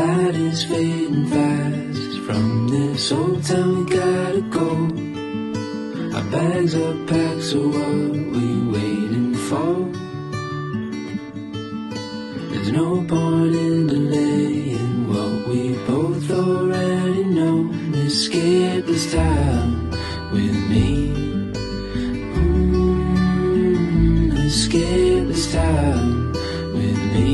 light is fading fast. From this old town we gotta go. Our bags are packed, so what we waiting for? There's no point in delaying what we both already know. Escape this time with me. Escape this time with me.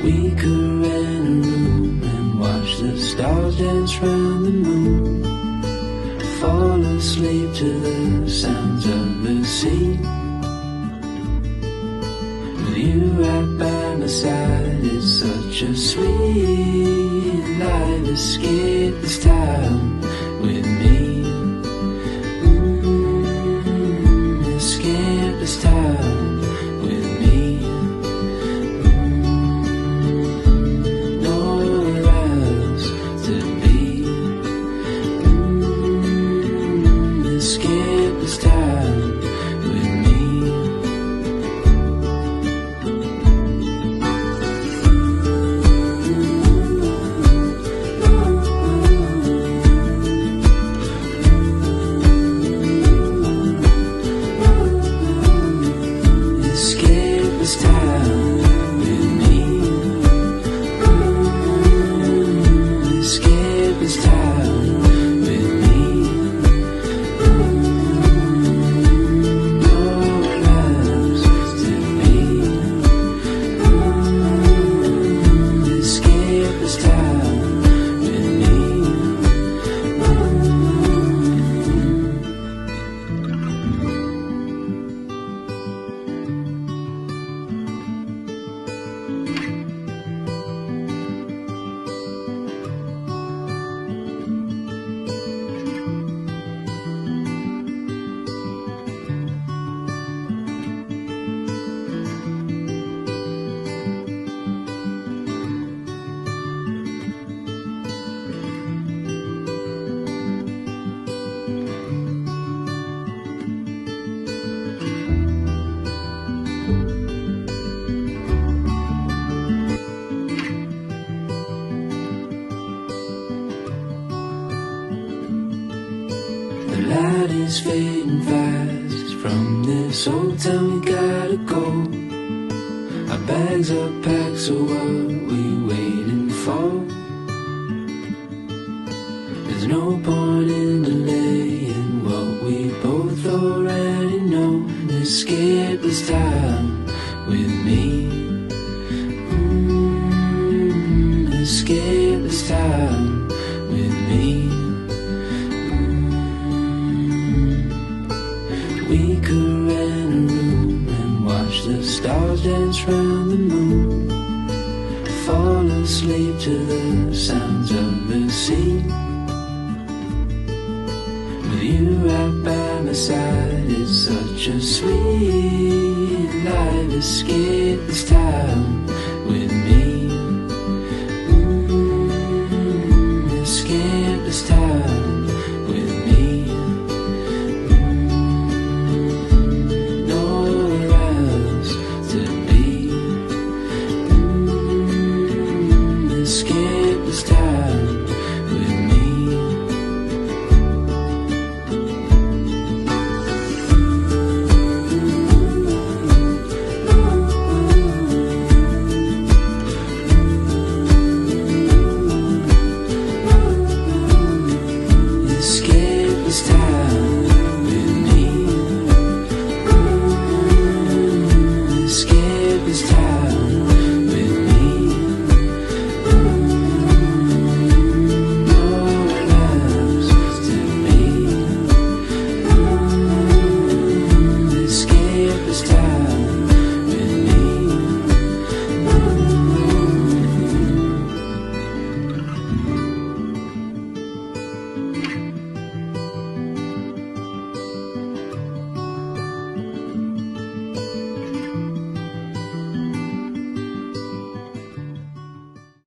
We could rent a room and watch the stars dance round the moon. Fall asleep to the sounds of the sea. With you right by my side, it's such a sweet life. Escape this time with me. Escape this time with me. Nowhere else to be. Escape this time with me. Escape this time with me. Escape this time with me. Nowhere else to be. Escape this time with me. The light is fading fast. From this old town we gotta go. Our bags are packed, so what we waiting for? There's no point in delaying what we both already know. Escape this time with me. Escape this time with me. We could rent a room and watch the stars dance round the moon. Fall asleep to the sounds of the sea. With you right by my side, it's such a sweet life. Escape this time with me.